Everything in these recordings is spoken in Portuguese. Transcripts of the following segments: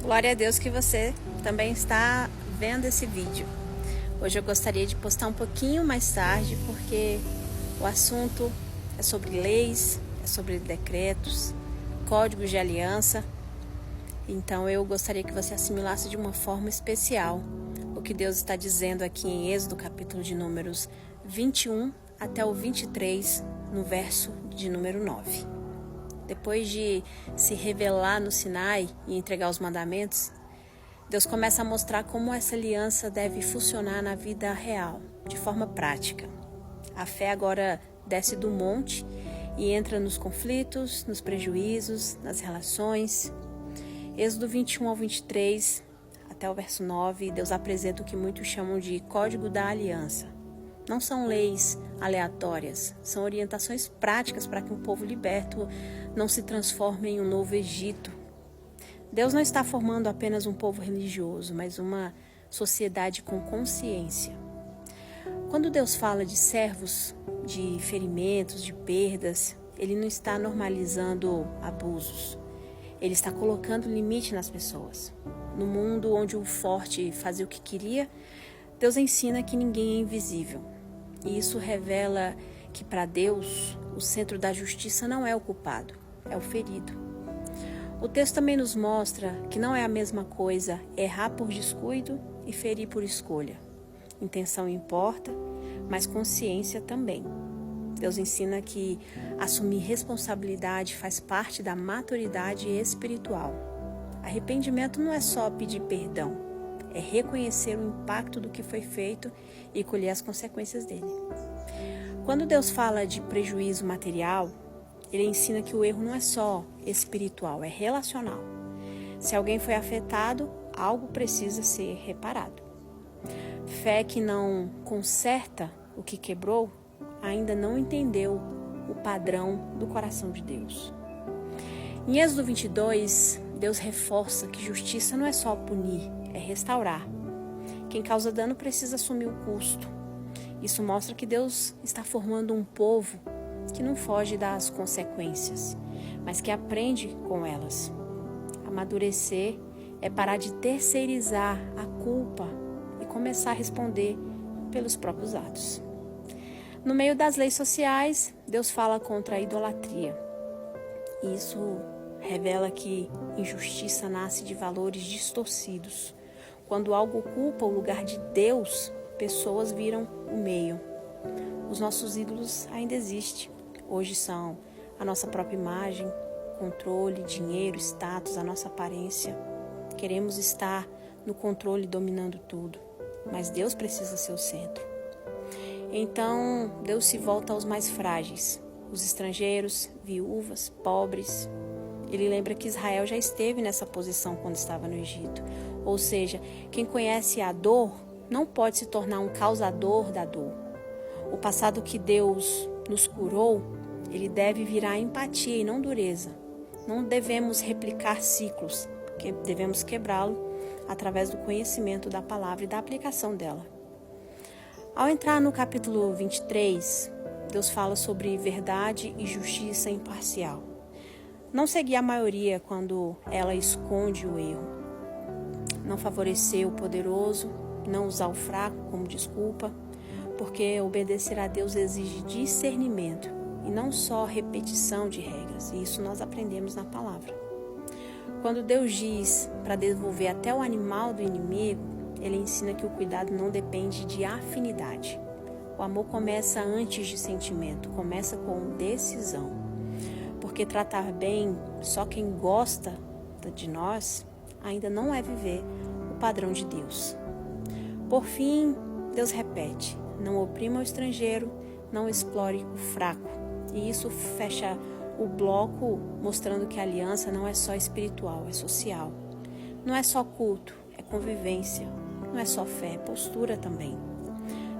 Glória a Deus que você também está vendo esse vídeo. Hoje eu gostaria de postar um pouquinho mais tarde, porque o assunto é sobre leis, é sobre decretos, códigos de aliança. Então eu gostaria que você assimilasse de uma forma especial o que Deus está dizendo aqui em Êxodo, capítulo de números 21 até o 23, no verso de número 9. Depois de se revelar no Sinai e entregar os mandamentos, Deus começa a mostrar como essa aliança deve funcionar na vida real, de forma prática. A fé agora desce do monte e entra nos conflitos, nos prejuízos, nas relações. Êxodo 21 ao 23, até o verso 9, Deus apresenta o que muitos chamam de Código da Aliança. Não são leis aleatórias, são orientações práticas para que um povo liberto não se transforme em um novo Egito. Deus não está formando apenas um povo religioso, mas uma sociedade com consciência. Quando Deus fala de servos, de ferimentos, de perdas, Ele não está normalizando abusos. Ele está colocando limite nas pessoas. No mundo onde o forte fazia o que queria, Deus ensina que ninguém é invisível. E isso revela que para Deus, o centro da justiça não é o culpado, é o ferido. O texto também nos mostra que não é a mesma coisa errar por descuido e ferir por escolha. Intenção importa, mas consciência também. Deus ensina que assumir responsabilidade faz parte da maturidade espiritual. Arrependimento não é só pedir perdão, é reconhecer o impacto do que foi feito e colher as consequências dele. Quando Deus fala de prejuízo material, Ele ensina que o erro não é só espiritual, é relacional. Se alguém foi afetado, algo precisa ser reparado. Fé que não conserta o que quebrou, ainda não entendeu o padrão do coração de Deus. Em Êxodo 22, Deus reforça que justiça não é só punir, é restaurar. Quem causa dano precisa assumir o custo. Isso mostra que Deus está formando um povo que não foge das consequências, mas que aprende com elas. Amadurecer é parar de terceirizar a culpa e começar a responder pelos próprios atos. No meio das leis sociais, Deus fala contra a idolatria. Isso revela que injustiça nasce de valores distorcidos. Quando algo ocupa o lugar de Deus, pessoas viram o meio. Os nossos ídolos ainda existem. Hoje são a nossa própria imagem, controle, dinheiro, status, a nossa aparência. Queremos estar no controle dominando tudo, mas Deus precisa ser o centro. Então, Deus se volta aos mais frágeis, os estrangeiros, viúvas, pobres. Ele lembra que Israel já esteve nessa posição quando estava no Egito. Ou seja, quem conhece a dor não pode se tornar um causador da dor. O passado que Deus nos curou, ele deve virar empatia e não dureza. Não devemos replicar ciclos, devemos quebrá-lo através do conhecimento da palavra e da aplicação dela. Ao entrar no capítulo 23, Deus fala sobre verdade e justiça imparcial. Não seguir a maioria quando ela esconde o erro. Não favorecer o poderoso, não usar o fraco como desculpa, porque obedecer a Deus exige discernimento e não só repetição de regras. E isso nós aprendemos na palavra. Quando Deus diz para devolver até o animal do inimigo, Ele ensina que o cuidado não depende de afinidade. O amor começa antes de sentimento, começa com decisão. Porque tratar bem só quem gosta de nós ainda não é viver o padrão de Deus. Por fim, Deus repete: não oprima o estrangeiro, não explore o fraco. E isso fecha o bloco mostrando que a aliança não é só espiritual, é social. Não é só culto, é convivência. Não é só fé, é postura também.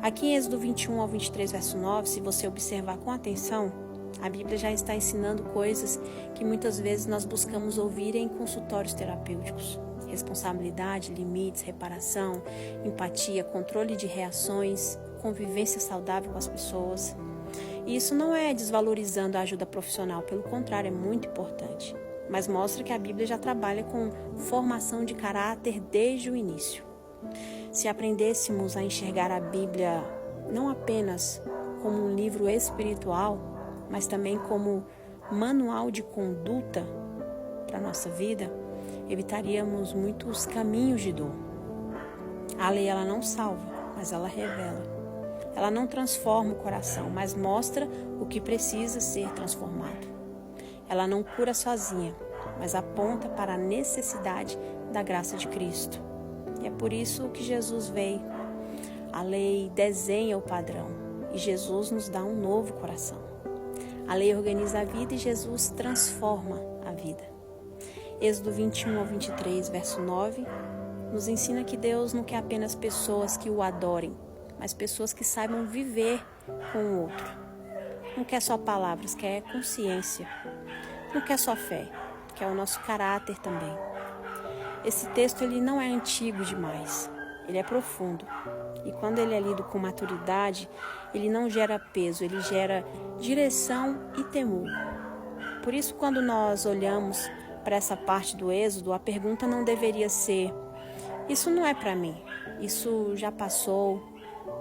Aqui em Êxodo 21 ao 23, verso 9, se você observar com atenção, a Bíblia já está ensinando coisas que muitas vezes nós buscamos ouvir em consultórios terapêuticos. Responsabilidade, limites, reparação, empatia, controle de reações, convivência saudável com as pessoas. E isso não é desvalorizando a ajuda profissional, pelo contrário, é muito importante. mas mostra que a Bíblia já trabalha com formação de caráter desde o início. Se aprendêssemos a enxergar a Bíblia não apenas como um livro espiritual, mas também como manual de conduta para a nossa vida, evitaríamos muitos caminhos de dor. A lei, ela não salva, mas ela revela. Ela não transforma o coração, mas mostra o que precisa ser transformado. Ela não cura sozinha, mas aponta para a necessidade da graça de Cristo. E é por isso que Jesus veio. A lei desenha o padrão e Jesus nos dá um novo coração. A lei organiza a vida e Jesus transforma a vida. Êxodo 21 ao 23, verso 9, nos ensina que Deus não quer apenas pessoas que o adorem, mas pessoas que saibam viver com o outro. Não quer só palavras, quer consciência. Não quer só fé, quer o nosso caráter também. Esse texto ele não é antigo demais, ele é profundo. E quando ele é lido com maturidade, ele não gera peso, ele gera direção e temor. Por isso, quando nós olhamos para essa parte do Êxodo, a pergunta não deveria ser: isso não é para mim, isso já passou,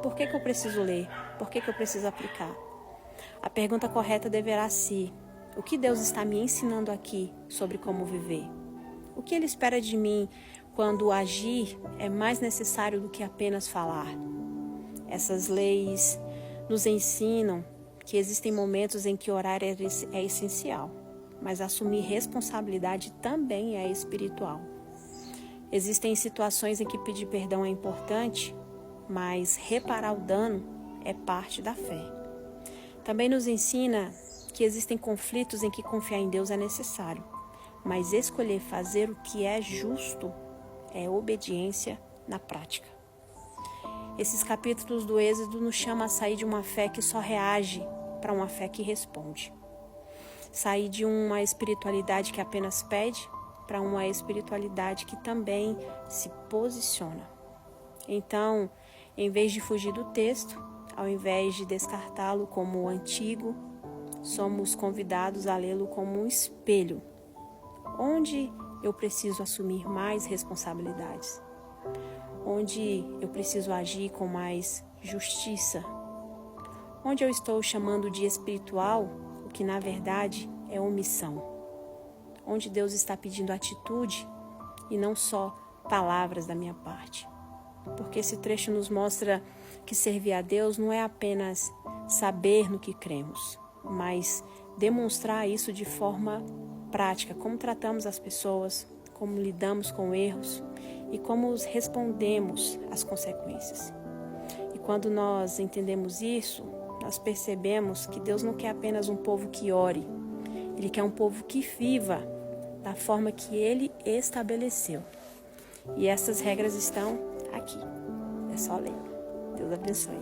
por que eu preciso ler? Por que eu preciso aplicar? A pergunta correta deverá ser: o que Deus está me ensinando aqui sobre como viver? O que Ele espera de mim quando agir é mais necessário do que apenas falar? Essas leis nos ensinam que existem momentos em que orar é essencial, mas assumir responsabilidade também é espiritual. Existem situações em que pedir perdão é importante, mas reparar o dano é parte da fé. Também nos ensina que existem conflitos em que confiar em Deus é necessário, mas escolher fazer o que é justo é obediência na prática. Esses capítulos do Êxodo nos chamam a sair de uma fé que só reage para uma fé que responde. Sair de uma espiritualidade que apenas pede para uma espiritualidade que também se posiciona. Então, em vez de fugir do texto, ao invés de descartá-lo como antigo, somos convidados a lê-lo como um espelho, onde eu preciso assumir mais responsabilidades, onde eu preciso agir com mais justiça, onde eu estou chamando de espiritual o que na verdade é omissão, onde Deus está pedindo atitude e não só palavras da minha parte. Porque esse trecho nos mostra que servir a Deus não é apenas saber no que cremos, mas demonstrar isso de forma prática, como tratamos as pessoas, como lidamos com erros e como respondemos às consequências. E quando nós entendemos isso, nós percebemos que Deus não quer apenas um povo que ore, Ele quer um povo que viva da forma que Ele estabeleceu. E essas regras estão aqui. É só ler. Deus abençoe.